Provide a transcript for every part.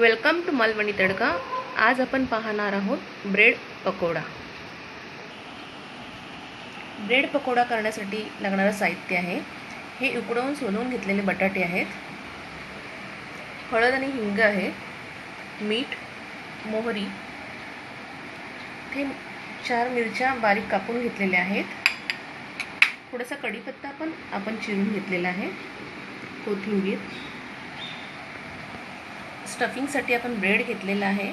Welcome to Malvani तडका। आज आपण पाहणार आहोत ब्रेड पकोडा। ब्रेड पकोडा करण्यासाठी लागणारे साहित्य आहे हे उकडवून सोलून घेतलेले बटाटे आहेत, हळद आणि हिंग आहे, मीठ, मोहरी, ते 4 मिरच्या बारीक कापून घेतलेल्या आहेत, थोडासा कढीपत्ता पण आपण चिरून घेतलेला आहे, कोथिंबीर, स्टफिंगसाठी आपण ब्रेड घेतलेला आहे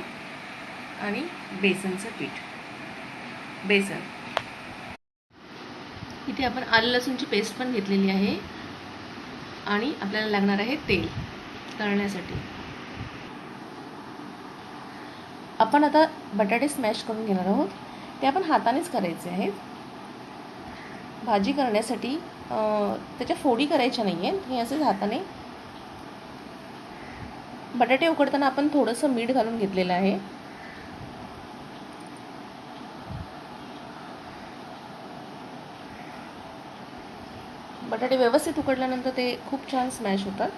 आणि बेसनचं पीठ, बेसन। इथे आपण आलं लसूणची पेस्ट पण घेतलेली आहे आणि आपल्याला लागणार आहे तेल तळण्यासाठी। आपण आता बटाटे स्मॅश करून घेणार आहोत, ते आपण हातानेच करायचे आहेत। भाजी करण्यासाठी त्याच्या फोडी करायच्या नाही आहेत, हे असेच हाताने। बटाटे उकडताना आपण थोडंसं मीठ घालून घेतलेलं आहे। बटाटे व्यवस्थित उकडल्यानंतर ते खूप छान स्मॅश होतात।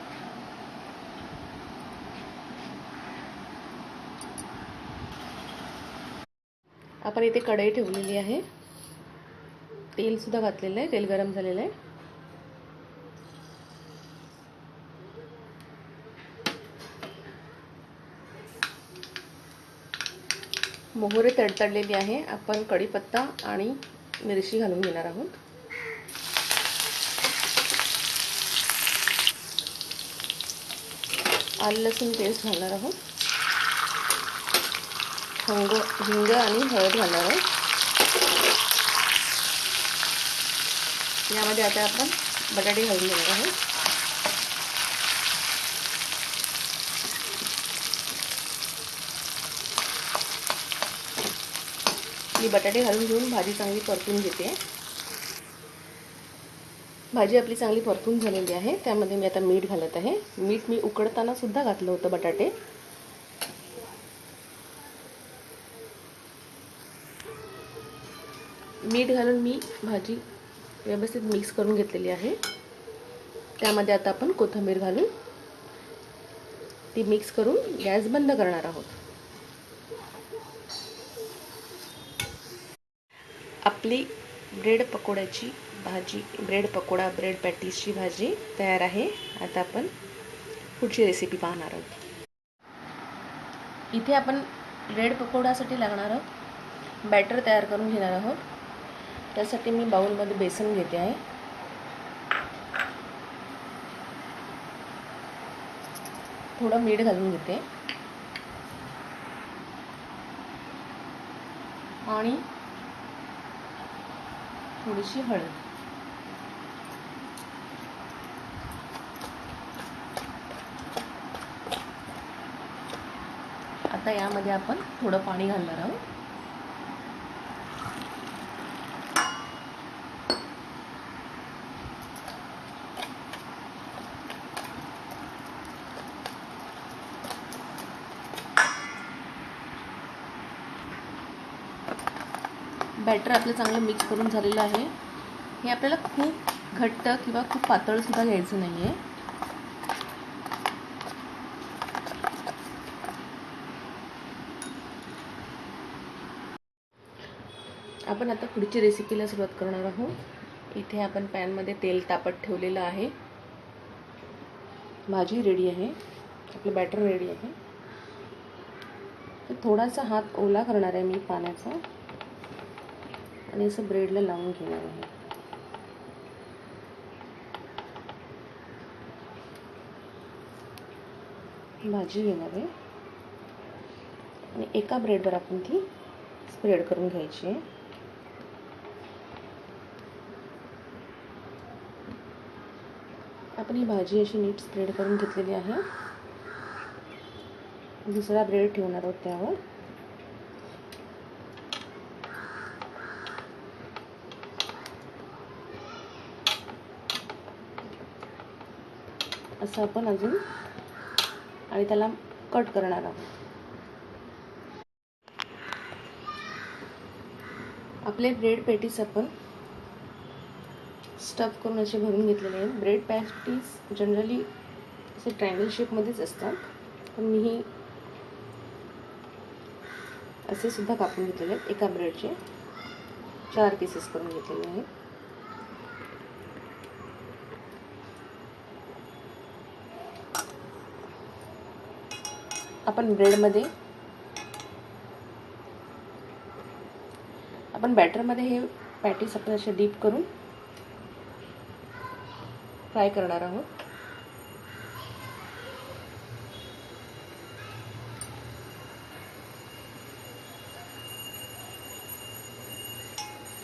आपण इथे कढई ठेवलेली आहे, तेल सुद्धा घातलेलं आहे, तेल गरम झालेलं आहे। मोहरी तडतडलेली आहे, आपण कढीपत्ता आणि मिरची घालून घेणार आहोत। आलं लसूण पेस्ट घालणार आहोत, हिंग आणि हळद घालणार आहोत। यामध्ये आता आपण बटाटे घालून घेणार आहोत। मी बटाटे घालून घेऊन भाजी चांगली परतून घेते। भाजी आपली चांगली परतून झालेली आहे, त्यामध्ये मी आता मीठ घालत आहे। मीठ मी उकडताना सुद्धा घातलं होतं बटाटे। मीठ घालून मी भाजी व्यवस्थित मिक्स करून घेतलेली आहे। त्यामध्ये आता आपण कोथिंबीर घालून ती मिक्स करून गॅस बंद करणार आहोत। आपली ब्रेड पकोड्याची भाजी, ब्रेड पकोडा, ब्रेड पॅटीसची भाजी तयार आहे। आता आपण पुढची रेसिपी पाहणार आहोत। इथे आपण ब्रेड पकोड्यासाठी लागणारं बॅटर तयार करून घेणार आहोत। त्यासाठी मी बाउलमध्ये बेसन घेते आहे, थोडं मीठ घालून घेते आणि थोडीशी हळद। आता यामध्ये आपण थोडं पाणी घालणार आहोत। बॅटर आपलं चांगलं मिक्स करून झालेलं आहे। हे आपल्याला खूप घट्ट किंवा खूप पातळ सुद्धा घ्यायचं नाही आहे। आपण आता पुढची रेसिपीला सुरुवात करणार आहोत। इथे आपण पॅनमध्ये तेल तापत ठेवलेलं आहे, भाजी रेडी आहे, आपलं बॅटर रेडी आहे। तर थोडासा हात ओला करणार आहे मी पाण्याचा आणि असं ब्रेडला लावून घेणार आहे। भाजी घेणार आहे आणि एका ब्रेडवर आपण ती स्प्रेड करून घ्यायची आहे। आपण ही भाजी अशी नीट स्प्रेड करून घेतलेली आहे। दुसरा ब्रेड ठेवणार आहोत त्यावर। असं आपण अजून आणि त्याला कट करणार आहोत। आपले ब्रेड पॅटीस आपण स्टफ करून असे भरून घेतलेले आहेत। ब्रेड पॅटीस जनरली असे ट्रायंगल शेपमध्येच असतात, पण मी ही असे सुद्धा कापून घेतलेले आहेत. एका ब्रेडचे 4 पीसेस करून घेतलेले आहेत. आपण बॅटरमध्ये हे पॅटीस आपण असे डीप करून फ्राय करणार आहोत.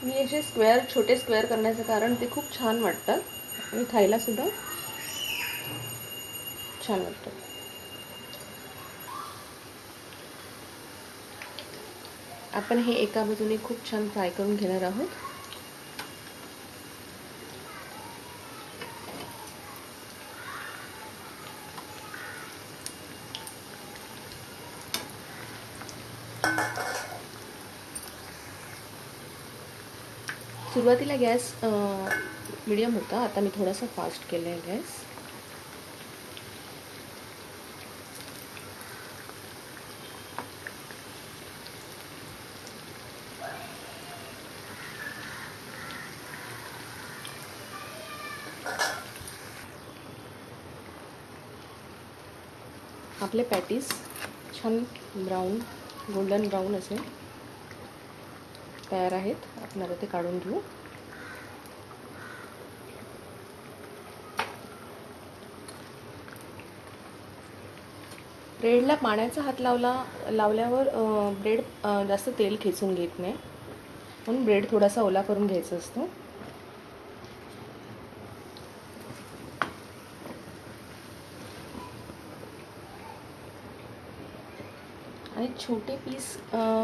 मी असे छोटे स्क्वेअर करण्याचं कारण ते खूप छान वाटतात आणि खायला सुद्धा छान वाटतं. आपण हे एका बाजूने खूप छान फ्राय करून घेणार आहोत. सुरुवातीला गॅस मीडियम होता, आता मी थोडासा फास्ट केला आहे गॅस. आपले पॅटीस छान गोल्डन ब्राऊन असे तयार आहेत. आपण आता ते काढून घेऊ. ब्रेडला पाण्याचा हात लावल्यावर ब्रेड जास्त तेल खेचून घेत नाही, म्हणून ब्रेड थोडासा ओला करून घ्यायचा असतो. आणि छोटे पीस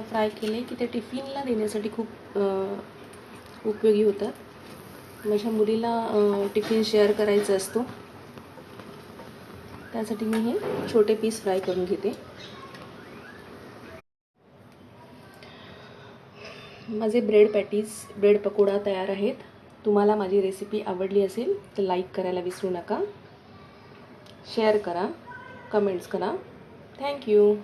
फ्राय केले की ते टिफिनला देण्यासाठी खूप उपयोगी होतात. माझ्या मुलीला टिफिन शेअर करायचा असतो, त्यासाठी मी हे छोटे पीस फ्राय करून घेते. माझे ब्रेड पकोडा तयार आहेत. तुम्हाला माझी रेसिपी आवडली असेल तर लाईक करायला विसरू नका, शेअर करा, कमेंट्स करा. थँक्यू.